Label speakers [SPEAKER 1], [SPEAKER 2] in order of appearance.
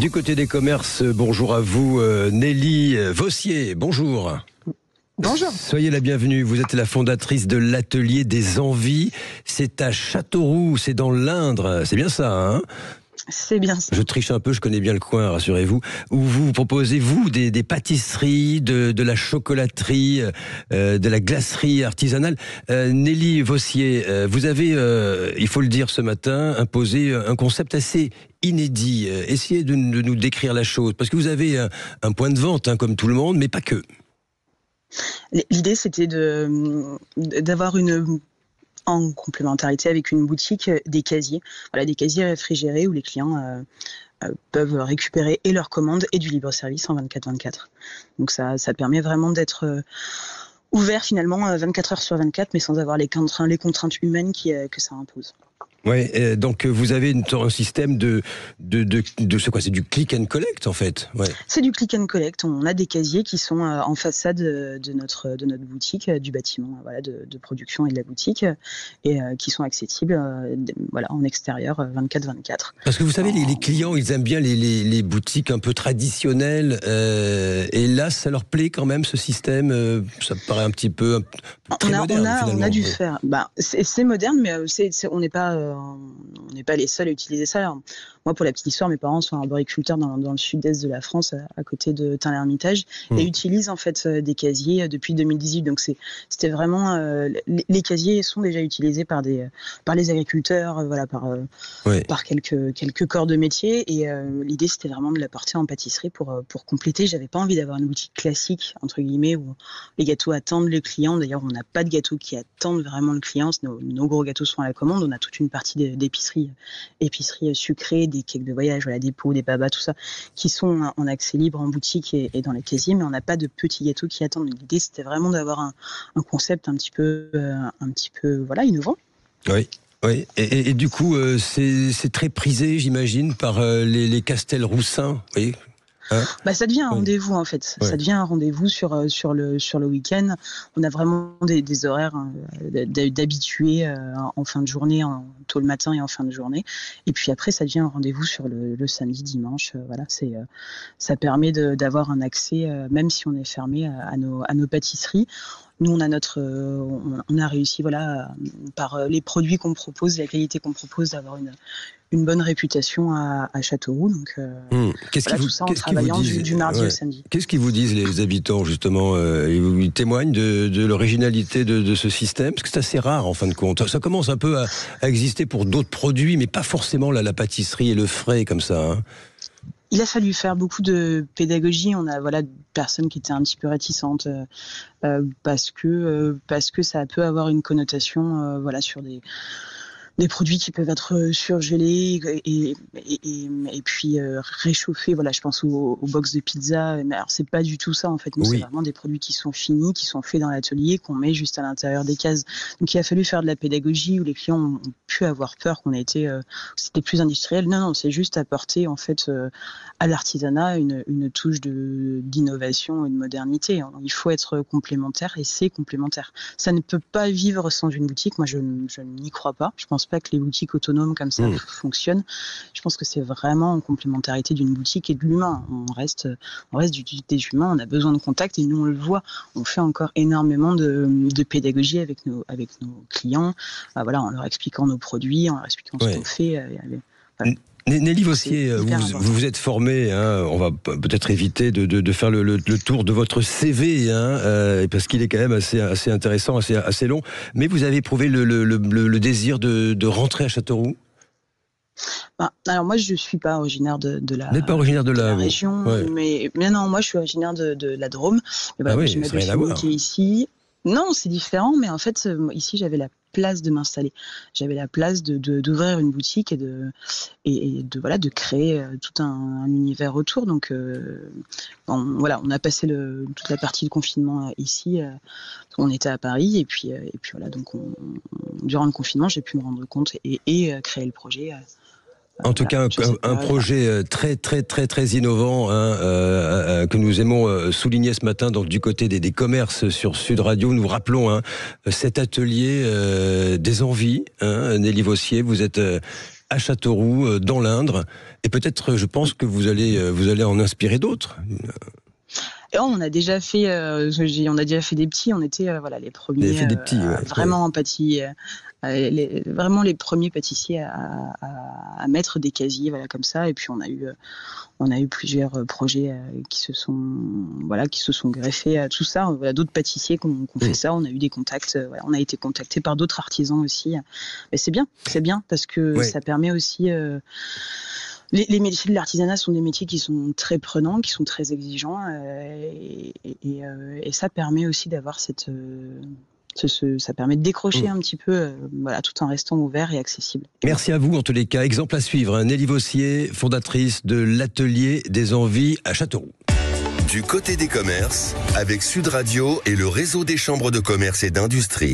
[SPEAKER 1] Du côté des commerces, bonjour à vous, Nelly Vossier, bonjour.
[SPEAKER 2] Bonjour.
[SPEAKER 1] Soyez la bienvenue, vous êtes la fondatrice de l'Atelier des Envies. C'est à Châteauroux, c'est dans l'Indre, c'est bien ça, hein ?
[SPEAKER 2] C'est bien ça.
[SPEAKER 1] Je triche un peu, je connais bien le coin, rassurez-vous. Où vous proposez, vous, des pâtisseries, de la chocolaterie, de la glacerie artisanale. Nelly Vossier, vous avez, il faut le dire ce matin, imposé un concept assez inédit. Essayez de nous décrire la chose, parce que vous avez un point de vente, hein, comme tout le monde, mais pas que.
[SPEAKER 2] L'idée, c'était d'avoir en complémentarité avec une boutique, des casiers. Voilà, des casiers réfrigérés où les clients peuvent récupérer et leurs commandes et du libre service en 24/24. Donc ça permet vraiment d'être ouvert finalement 24 heures sur 24, mais sans avoir les contraintes humaines que ça impose.
[SPEAKER 1] Ouais, donc vous avez un système de c'est quoi ? C'est du click and collect en fait. Ouais.
[SPEAKER 2] C'est du click and collect. On a des casiers qui sont en façade de notre boutique, du bâtiment, voilà, de production et de la boutique, et qui sont accessibles, voilà, en extérieur 24/24.
[SPEAKER 1] Parce que vous savez, les clients, ils aiment bien les boutiques un peu traditionnelles, et là, ça leur plaît quand même ce système. Ça me paraît un petit peu très moderne finalement.
[SPEAKER 2] On a dû faire. C'est moderne, mais on n'est pas les seuls à utiliser ça. Alors, moi, pour la petite histoire, mes parents sont arboriculteurs dans le sud-est de la France, à côté de Tain-l'Hermitage, et utilisent en fait des casiers depuis 2018. Donc c'était vraiment les casiers sont déjà utilisés par les agriculteurs, voilà, par quelques corps de métier. Et l'idée, c'était vraiment de l'apporter en pâtisserie pour compléter. J'avais pas envie d'avoir une boutique classique entre guillemets où les gâteaux attendent le client. D'ailleurs, on n'a pas de gâteaux qui attendent vraiment le client. Nos gros gâteaux sont à la commande. On a toute une partie d'épicerie sucrée, des cakes de voyage, voilà, des pots, des babas, tout ça, qui sont en accès libre en boutique et dans les casiers, mais on n'a pas de petits gâteaux qui attendent. L'idée, c'était vraiment d'avoir un concept un petit peu, voilà, innovant.
[SPEAKER 1] Oui. Oui, et du coup, c'est très prisé, j'imagine, par les Castelroussins, oui. Hein,
[SPEAKER 2] ça devient un rendez-vous en fait. Ouais. Ça devient un rendez-vous sur le week-end. On a vraiment des horaires d'habitués en fin de journée, tôt le matin et en fin de journée. Et puis après, ça devient un rendez-vous sur le samedi, dimanche. Voilà, ça permet d'avoir un accès, même si on est fermé, à nos pâtisseries. Nous, on a réussi, voilà, par les produits qu'on propose, la qualité qu'on propose, d'avoir une bonne réputation à Châteauroux. Donc, tout ça en travaillant du mardi au samedi.
[SPEAKER 1] Qu'est-ce qu'ils vous disent les habitants, justement? Ils témoignent de l'originalité de ce système? Parce que c'est assez rare, en fin de compte. Ça commence un peu à exister pour d'autres produits, mais pas forcément la pâtisserie et le frais, comme ça, hein.
[SPEAKER 2] Il a fallu faire beaucoup de pédagogie. On a des personnes qui étaient un petit peu réticentes parce que ça peut avoir une connotation sur des produits qui peuvent être surgelés et puis réchauffés. Voilà, je pense aux box de pizza. Mais alors, c'est pas du tout ça, en fait. Nous, c'est vraiment des produits qui sont finis, qui sont faits dans l'atelier, qu'on met juste à l'intérieur des cases. Donc, il a fallu faire de la pédagogie où les clients ont pu avoir peur c'était plus industriel. Non, c'est juste apporter, en fait, à l'artisanat une touche d'innovation et de modernité. Il faut être complémentaire et c'est complémentaire. Ça ne peut pas vivre sans une boutique. Moi, je n'y crois pas. Je pense pas que les boutiques autonomes comme ça fonctionnent. Je pense que c'est vraiment en complémentarité d'une boutique et de l'humain. On reste des humains, on a besoin de contact et nous on le voit. On fait encore énormément de pédagogie avec nos clients, en leur expliquant nos produits, en leur expliquant ce qu'on fait.
[SPEAKER 1] Voilà. Nelly Vossier, vous êtes formée, hein, on va peut-être éviter de faire le tour de votre CV, hein, parce qu'il est quand même assez intéressant, assez long, mais vous avez éprouvé le désir de rentrer à Châteauroux?
[SPEAKER 2] Alors moi je ne suis pas originaire de la,
[SPEAKER 1] pas originaire de la
[SPEAKER 2] région, mais non, moi je suis originaire de la Drôme. J'ai ma belle-famille qui est ici. Non, c'est différent, mais en fait ici j'avais la place de m'installer. J'avais la place d'ouvrir une boutique et de créer tout un univers autour. Donc on a passé toute la partie de confinement ici. On était à Paris et puis voilà. Donc durant le confinement, j'ai pu me rendre compte et créer le projet.
[SPEAKER 1] En tout cas, un projet très très très très innovant, hein, que nous aimons souligner ce matin. Donc du côté des commerces sur Sud Radio, nous rappelons, hein, cet atelier des envies, hein, Nelly Vossier. Vous êtes à Châteauroux, dans l'Indre. Et peut-être, je pense que vous allez en inspirer d'autres.
[SPEAKER 2] Et on a déjà fait, on a déjà fait des petits. On était les premiers,
[SPEAKER 1] des petits,
[SPEAKER 2] vraiment vraiment les premiers pâtissiers à mettre des casiers, comme ça. Et puis on a eu plusieurs projets qui se sont greffés à tout ça. D'autres pâtissiers qui ont fait ça. On a eu des contacts. On a été contactés par d'autres artisans aussi. Mais c'est bien parce que ça permet aussi. Les métiers de l'artisanat sont des métiers qui sont très prenants, qui sont très exigeants, et ça permet aussi d'avoir ça permet de décrocher un petit peu, tout en restant ouvert et accessible.
[SPEAKER 1] Merci à vous en tous les cas. Exemple à suivre, Nelly Vossier, fondatrice de l'Atelier des Envies à Châteauroux.
[SPEAKER 3] Du côté des commerces, avec Sud Radio et le réseau des chambres de commerce et d'industrie.